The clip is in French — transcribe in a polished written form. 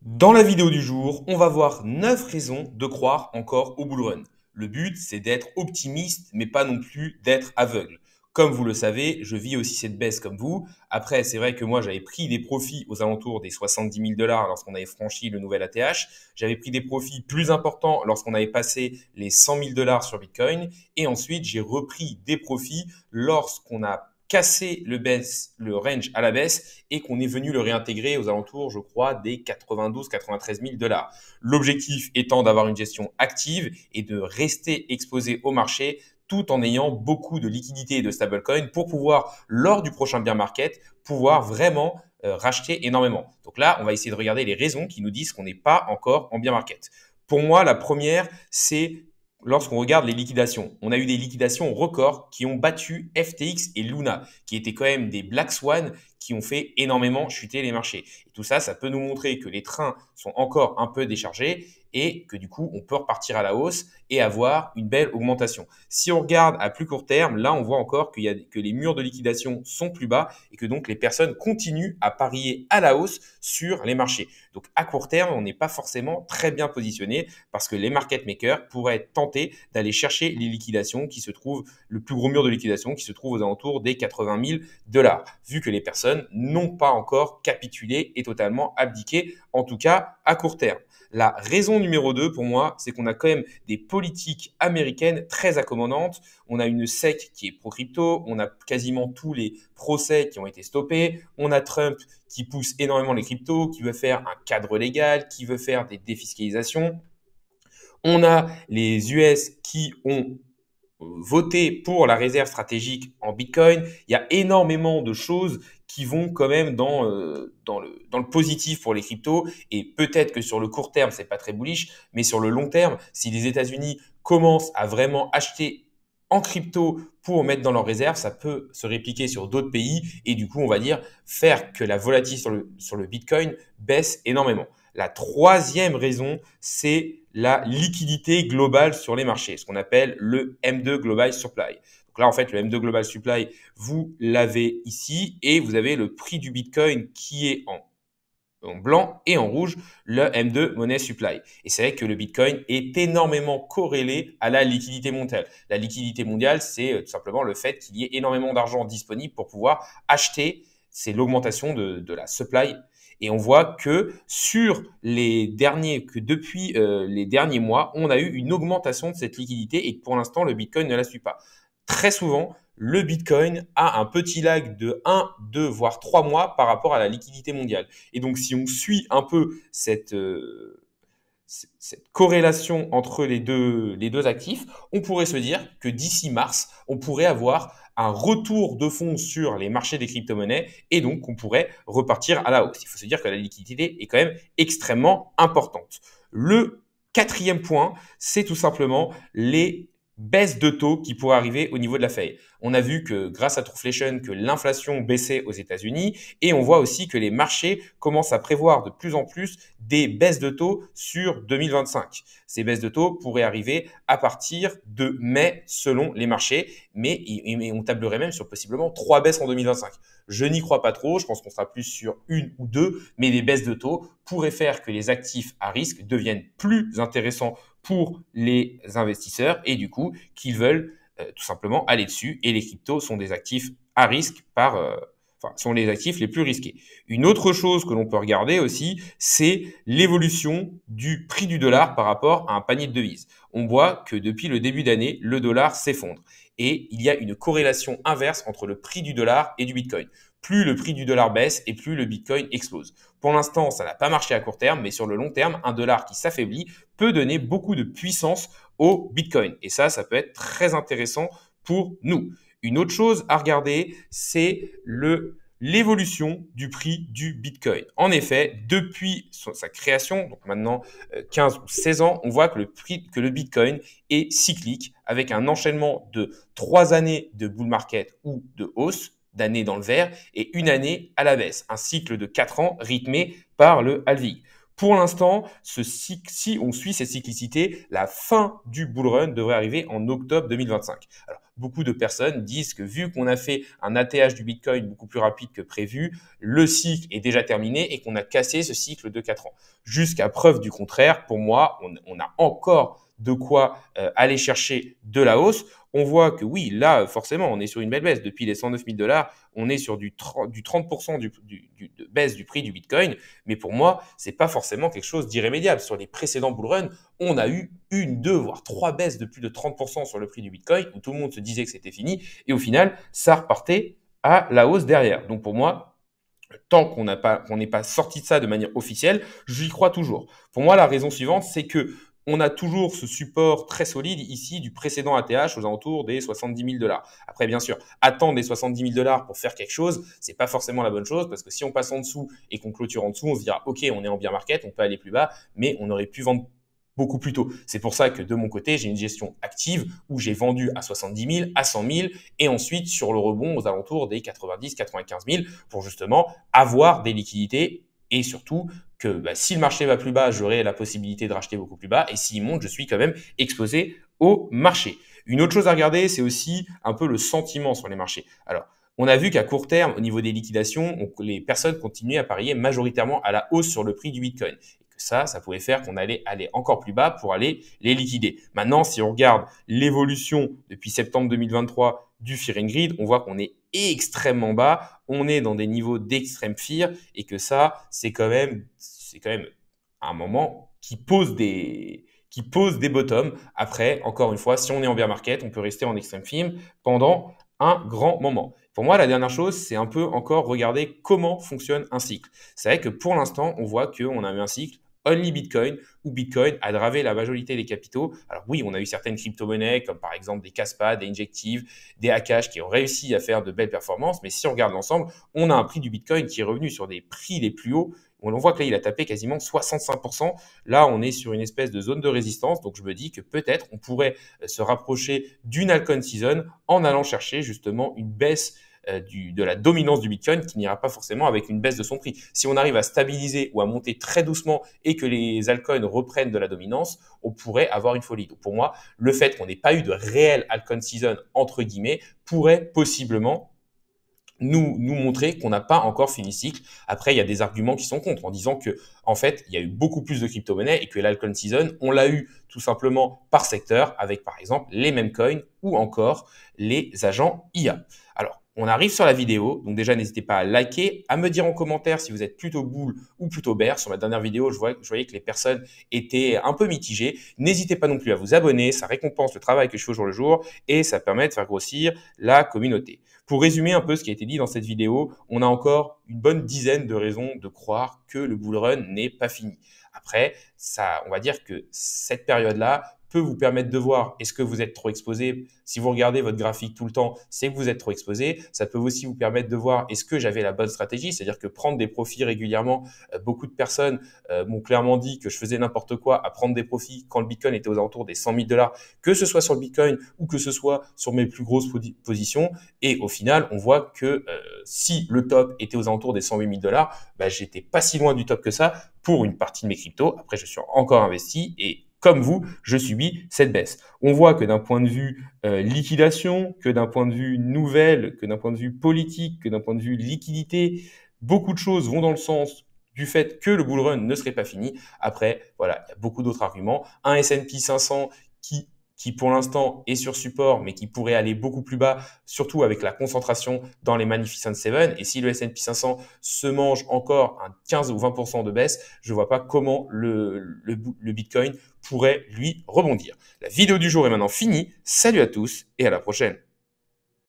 Dans la vidéo du jour, on va voir 9 raisons de croire encore au bull run. Le but, c'est d'être optimiste, mais pas non plus d'être aveugle. Comme vous le savez, je vis aussi cette baisse comme vous. Après, c'est vrai que moi, j'avais pris des profits aux alentours des 70 000 dollars lorsqu'on avait franchi le nouvel ATH. J'avais pris des profits plus importants lorsqu'on avait passé les 100 000 dollars sur Bitcoin. Et ensuite, j'ai repris des profits lorsqu'on a cassé le range à la baisse et qu'on est venu le réintégrer aux alentours, je crois, des 92-93 000 dollars. L'objectif étant d'avoir une gestion active et de rester exposé au marché tout en ayant beaucoup de liquidités et de stablecoins pour pouvoir, lors du prochain bear market, pouvoir vraiment racheter énormément. Donc là, on va essayer de regarder les raisons qui nous disent qu'on n'est pas encore en bear market. Pour moi, la première, c'est lorsqu'on regarde les liquidations. On a eu des liquidations records qui ont battu FTX et Luna, qui étaient quand même des Black Swan qui ont fait énormément chuter les marchés. Et tout ça, ça peut nous montrer que les trains sont encore un peu déchargés et que du coup, on peut repartir à la hausse et avoir une belle augmentation. Si on regarde à plus court terme, là, on voit encore que les murs de liquidation sont plus bas et que donc les personnes continuent à parier à la hausse sur les marchés. Donc à court terme, on n'est pas forcément très bien positionné parce que les market makers pourraient être tentés d'aller chercher les liquidations qui se trouvent, le plus gros mur de liquidation qui se trouve aux alentours des 80 000 dollars, vu que les personnes n'ont pas encore capitulé et totalement abdiqué, en tout cas à court terme. La raison numéro 2 pour moi, c'est qu'on a quand même des politiques américaines très accommodantes. On a une SEC qui est pro-crypto, on a quasiment tous les procès qui ont été stoppés, on a Trump qui pousse énormément les cryptos, qui veut faire un cadre légal, qui veut faire des défiscalisations. On a les US qui ont voté pour la réserve stratégique en Bitcoin. Il y a énormément de choses qui vont quand même dans le positif pour les cryptos. Et peut-être que sur le court terme, c'est pas très bullish, mais sur le long terme, si les États-Unis commencent à vraiment acheter en crypto pour mettre dans leurs réserves, ça peut se répliquer sur d'autres pays et du coup, on va dire, faire que la volatilité sur le Bitcoin baisse énormément. La troisième raison, c'est la liquidité globale sur les marchés, ce qu'on appelle le M2 Global Supply. Donc là, en fait, le M2 Global Supply, vous l'avez ici et vous avez le prix du Bitcoin qui est en blanc et en rouge, le M2 Money Supply. Et c'est vrai que le Bitcoin est énormément corrélé à la liquidité mondiale. La liquidité mondiale, c'est tout simplement le fait qu'il y ait énormément d'argent disponible pour pouvoir acheter. C'est l'augmentation de la supply. Et on voit que depuis les derniers mois, on a eu une augmentation de cette liquidité et que pour l'instant, le Bitcoin ne la suit pas. Très souvent, le Bitcoin a un petit lag de 1, 2, voire 3 mois par rapport à la liquidité mondiale. Et donc, si on suit un peu cette corrélation entre les deux actifs, on pourrait se dire que d'ici mars, on pourrait avoir un retour de fonds sur les marchés des crypto-monnaies et donc on pourrait repartir à la hausse. Il faut se dire que la liquidité est quand même extrêmement importante. Le quatrième point, c'est tout simplement les baisses de taux qui pourraient arriver au niveau de la Fed. On a vu que grâce à Trueflation, que l'inflation baissait aux États-Unis et on voit aussi que les marchés commencent à prévoir de plus en plus des baisses de taux sur 2025. Ces baisses de taux pourraient arriver à partir de mai selon les marchés, mais on tablerait même sur possiblement 3 baisses en 2025. Je n'y crois pas trop, je pense qu'on sera plus sur une ou deux, mais les baisses de taux pourraient faire que les actifs à risque deviennent plus intéressants pour les investisseurs et du coup qu'ils veulent tout simplement aller dessus. Et les cryptos sont des actifs à risque sont les actifs les plus risqués. Une autre chose que l'on peut regarder aussi, c'est l'évolution du prix du dollar par rapport à un panier de devises. On voit que depuis le début d'année, le dollar s'effondre et il y a une corrélation inverse entre le prix du dollar et du Bitcoin. Plus le prix du dollar baisse et plus le Bitcoin explose. Pour l'instant, ça n'a pas marché à court terme, mais sur le long terme, un dollar qui s'affaiblit peut donner beaucoup de puissance au Bitcoin. Et ça peut être très intéressant pour nous. Une autre chose à regarder, c'est l'évolution du prix du Bitcoin. En effet, depuis sa création, donc maintenant 15 ou 16 ans, on voit que le Bitcoin est cyclique avec un enchaînement de 3 années de bull market ou de hausse, d'années dans le vert et une année à la baisse. Un cycle de 4 ans rythmé par le halving. Pour l'instant, si on suit cette cyclicité, la fin du bull run devrait arriver en octobre 2025. Alors, beaucoup de personnes disent que vu qu'on a fait un ATH du Bitcoin beaucoup plus rapide que prévu, le cycle est déjà terminé et qu'on a cassé ce cycle de 4 ans. Jusqu'à preuve du contraire, pour moi, on a encore de quoi aller chercher de la hausse. On voit que oui, là, forcément, on est sur une belle baisse. Depuis les 109 000 $, on est sur du 30% de baisse du prix du Bitcoin. Mais pour moi, c'est pas forcément quelque chose d'irrémédiable. Sur les précédents bull runs, on a eu une, deux, voire trois baisses de plus de 30% sur le prix du Bitcoin, où tout le monde se disait que c'était fini. Et au final, ça repartait à la hausse derrière. Donc pour moi, tant qu'on n'est pas sorti de ça de manière officielle, j'y crois toujours. Pour moi, la raison suivante, c'est que on a toujours ce support très solide ici du précédent ATH aux alentours des 70 000 $. Après, bien sûr, attendre des 70 000 $ pour faire quelque chose, c'est pas forcément la bonne chose parce que si on passe en dessous et qu'on clôture en dessous, on se dira, OK, on est en bear market, on peut aller plus bas, mais on aurait pu vendre beaucoup plus tôt. C'est pour ça que de mon côté, j'ai une gestion active où j'ai vendu à 70 000, à 100 000 et ensuite sur le rebond aux alentours des 90, 95 000 pour justement avoir des liquidités et surtout que si le marché va plus bas, j'aurai la possibilité de racheter beaucoup plus bas et s'il monte, je suis quand même exposé au marché. Une autre chose à regarder, c'est aussi un peu le sentiment sur les marchés. Alors, on a vu qu'à court terme, au niveau des liquidations, les personnes continuaient à parier majoritairement à la hausse sur le prix du Bitcoin. Ça pouvait faire qu'on allait aller encore plus bas pour aller les liquider. Maintenant, si on regarde l'évolution depuis septembre 2023 du Fear and Greed, on voit qu'on est extrêmement bas, on est dans des niveaux d'extrême fear et que ça, c'est quand même un moment qui pose des bottoms. Après, encore une fois, si on est en bear market, on peut rester en extreme fear pendant un grand moment. Pour moi, la dernière chose, c'est un peu encore regarder comment fonctionne un cycle. C'est vrai que pour l'instant, on voit qu'on a eu un cycle Only Bitcoin, où Bitcoin a dravé la majorité des capitaux. Alors oui, on a eu certaines crypto-monnaies, comme par exemple des Kaspa, des Injective, des Akash, qui ont réussi à faire de belles performances. Mais si on regarde l'ensemble, on a un prix du Bitcoin qui est revenu sur des prix les plus hauts. On voit que là, il a tapé quasiment 65%. Là, on est sur une espèce de zone de résistance. Donc, je me dis que peut-être on pourrait se rapprocher d'une altcoin season en allant chercher justement une baisse de la dominance du Bitcoin qui n'ira pas forcément avec une baisse de son prix. Si on arrive à stabiliser ou à monter très doucement et que les altcoins reprennent de la dominance, on pourrait avoir une folie. Donc pour moi, le fait qu'on n'ait pas eu de réelle altcoin season, entre guillemets, pourrait possiblement nous montrer qu'on n'a pas encore fini le cycle. Après, il y a des arguments qui sont contre en disant que, en fait, il y a eu beaucoup plus de crypto-monnaies et que l'altcoin season, on l'a eu tout simplement par secteur avec, par exemple, les mêmes coins ou encore les agents IA. Alors, on arrive sur la vidéo, donc déjà n'hésitez pas à liker, à me dire en commentaire si vous êtes plutôt bull ou plutôt bear. Sur ma dernière vidéo, je voyais que les personnes étaient un peu mitigées. N'hésitez pas non plus à vous abonner, ça récompense le travail que je fais au jour le jour et ça permet de faire grossir la communauté. Pour résumer un peu ce qui a été dit dans cette vidéo, on a encore une bonne dizaine de raisons de croire que le bull run n'est pas fini. Après, on va dire que cette période-là peut vous permettre de voir est-ce que vous êtes trop exposé. Si vous regardez votre graphique tout le temps, c'est que vous êtes trop exposé. Ça peut aussi vous permettre de voir est-ce que j'avais la bonne stratégie, c'est-à-dire que prendre des profits régulièrement, beaucoup de personnes m'ont clairement dit que je faisais n'importe quoi à prendre des profits quand le Bitcoin était aux alentours des 100 000 $, que ce soit sur le Bitcoin ou que ce soit sur mes plus grosses positions. Et au final, on voit que si le top était aux alentours des 108 000 $, j'étais pas si loin du top que ça pour une partie de mes cryptos. Après, je suis encore investi et comme vous, je subis cette baisse. On voit que d'un point de vue liquidation, que d'un point de vue nouvelle, que d'un point de vue politique, que d'un point de vue liquidité, beaucoup de choses vont dans le sens du fait que le bull run ne serait pas fini. Après, voilà, il y a beaucoup d'autres arguments. Un S&P 500 qui pour l'instant est sur support, mais qui pourrait aller beaucoup plus bas, surtout avec la concentration dans les Magnificent Seven. Et si le S&P 500 se mange encore un 15 ou 20% de baisse, je ne vois pas comment le Bitcoin pourrait lui rebondir. La vidéo du jour est maintenant finie. Salut à tous et à la prochaine.